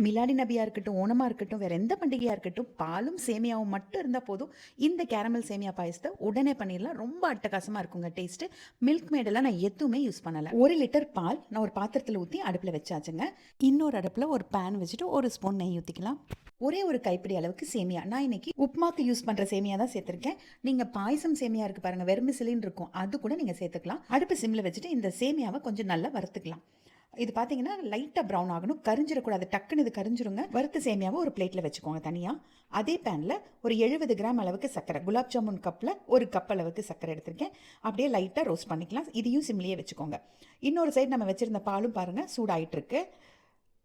மிலாடி நபியா இருக்கட்டும், ஓணமா இருக்கட்டும், வேற எந்த பண்டிகையா இருக்கட்டும், பாலும் சேமியாவும் மட்டும் இருந்தா போதும். இந்த கேரமல் சேமியா பாயசத்த உடனே பண்ணிடலாம். ரொம்ப அட்டகாசமா இருக்குங்க டேஸ்ட்டு. மில்க் மேடெல்லாம் நான் எதுவுமே யூஸ் பண்ணல. 1 லிட்டர் பால் நான் ஒரு பாத்திரத்துல ஊத்தி அடுப்புல வச்சாச்சுங்க. இன்னொரு அடுப்புல ஒரு பேன் வச்சுட்டு 1 ஸ்பூன் நெய் ஊத்திக்கலாம். ஒரே ஒரு கைப்பிடி அளவுக்கு சேமியா. நான் இன்னைக்கு உப்புமாக்கு யூஸ் பண்ற சேமியா தான் சேர்த்திருக்கேன். நீங்க பாயசம் சேமியா இருக்கு பாருங்க, வெர்மிசெலின்னு இருக்கும், அது கூட நீங்க சேர்த்துக்கலாம். அடுப்பு சிம்ல வச்சுட்டு இந்த சேமியாவை கொஞ்சம் நல்லா வறுத்துக்கலாம். இது பார்த்தீங்கன்னா லைட்டாக ப்ரௌன் ஆகணும், கரிஞ்சிடக்கூடாது. டக்குன்னு இது கரிஞ்சிருங்க. வறுத்த சேமியாவை ஒரு பிளேட்டில் வச்சுக்கோங்க தனியாக. அதே பேனில் ஒரு 70 கிராம் அளவுக்கு சர்க்கரை, குலாப் ஜாமுன் கப்பில் ஒரு கப் அளவுக்கு சர்க்கரை எடுத்திருக்கேன். அப்படியே லைட்டாக ரோஸ்ட் பண்ணிக்கலாம். இதையும் சிம்லேயே வச்சுக்கோங்க. இன்னொரு சைடு நம்ம வச்சுருந்த பாலும் பாருங்கள் சூடாயிட்டு இருக்கு.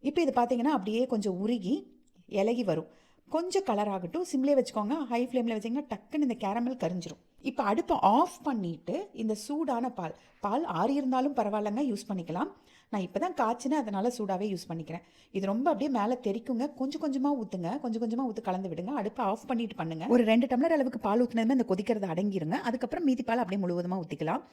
இப்போ இது பார்த்தீங்கன்னா அப்படியே கொஞ்சம் உருகி இலகி வரும். கொஞ்சம் கலர் ஆகட்டும், சிம்லேயே வச்சுக்கோங்க. ஹை ஃப்ளேமில் வச்சிங்கன்னா டக்குன்னு இந்த கேரமல் கரிஞ்சிரும். இப்போ அடுப்பை ஆஃப் பண்ணிவிட்டு இந்த சூடான பால் ஆறி இருந்தாலும் பரவாயில்லைங்க, யூஸ் பண்ணிக்கலாம். நான் இப்போ தான் காய்ச்சினேன், அதனால் சூடாகவே யூஸ் பண்ணிக்கிறேன். இது ரொம்ப அப்படியே மேலே தெரிக்குங்க. கொஞ்சம் கொஞ்சமாக ஊற்றுங்க, கொஞ்சம் கொஞ்சமாக ஊற்றி கலந்து விடுங்க. அடுப்பை ஆஃப் பண்ணிட்டு பண்ணுங்க. ஒரு 2 டம்ளர் அளவுக்கு பால் ஊற்றினதுமே அந்த கொதிக்கிறது அடங்கிருங்க. அதுக்கப்புறம் மீதி பால் அப்படியே முழுவதுமாக ஊற்றிக்கலாம்.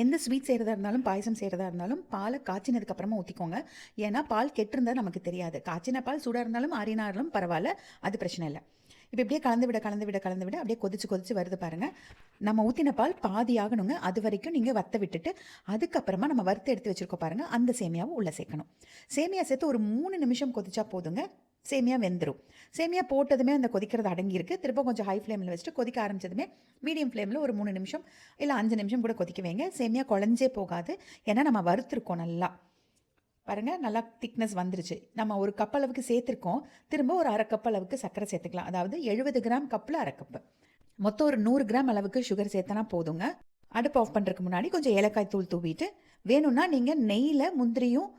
எந்த ஸ்வீட் செய்கிறதா இருந்தாலும் பாயசம் செய்கிறதா இருந்தாலும் பாலை காய்ச்சினதுக்கு அப்புறமா ஊற்றிக்கோங்க. ஏன்னா பால் கெட்டிருந்தா நமக்கு தெரியாது. காய்ச்சின பால் சூடாக இருந்தாலும் ஆறினாலும் பரவாயில்ல, அது பிரச்சனை இல்லை. இப்போ இப்படியே கலந்து விட அப்படியே கொதிச்சு வருது பாருங்கள். நம்ம ஊற்றின பால் பாதி ஆகணுங்க. அது வரைக்கும் நீங்கள் வத்த விட்டுட்டு அதுக்கப்புறமா நம்ம வறுத்து எடுத்து வச்சுருக்கோம் பாருங்கள், அந்த சேமியாவை உள்ளே சேர்க்கணும். சேமியா சேர்த்து ஒரு 3 நிமிஷம் கொதிச்சா போதுங்க, சேமியா வெந்துடும். சேமியா போட்டதுமே அந்த கொதிக்கிறது அடங்கியிருக்கு. திரும்ப கொஞ்சம் ஹை ஃப்ளேமில் வச்சுட்டு கொதிக்க ஆரம்பிச்சதுமே மீடியம் ஃப்ளேமில் ஒரு 3 நிமிஷம் இல்லை 5 நிமிஷம் கூட கொதிக்க வைங்க. சேமியா குழஞ்சே போகாது, ஏன்னா நம்ம வறுத்துருக்கோம் நல்லா. பாருங்கள், நல்லா திக்னஸ் வந்துருச்சு. நம்ம ஒரு கப் அளவுக்கு சேர்த்துருக்கோம். திரும்ப ஒரு அரை கப் அளவுக்கு சர்க்கரை சேர்த்துக்கலாம். அதாவது 70 கிராம் கப்பில் அரை கப்பு. மொத்தம் ஒரு 100 கிராம் அளவுக்கு சுகர் சேர்த்தனா போதுங்க. அடுப்பு ஆஃப் பண்ணுறதுக்கு முன்னாடி கொஞ்சம் ஏலக்காய் தூள் தூவிட்டு, வேணும்னா நீங்கள் நெய்யில் முந்திரியும்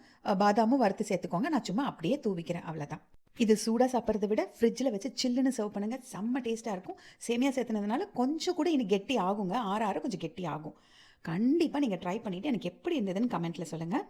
பாதாமும் வறுத்து சேர்த்துக்கோங்க. நான் சும்மா அப்படியே தூவிக்கிறேன், அவ்வளோதான். இது சூடாக சாப்பிட்றத விட ஃப்ரிட்ஜில் வச்சு சில்லுன்னு சர்வ் பண்ணுங்கள், செம்ம டேஸ்ட்டாக இருக்கும். சேமியா சேர்த்துனதுனால கொஞ்சம் கூட இன்னும் கெட்டி ஆகுங்க, ஆற கொஞ்சம் கெட்டி ஆகும். கண்டிப்பாக நீங்கள் ட்ரை பண்ணிவிட்டு எனக்கு எப்படி இருந்ததுன்னு கமெண்ட்டில் சொல்லுங்கள்.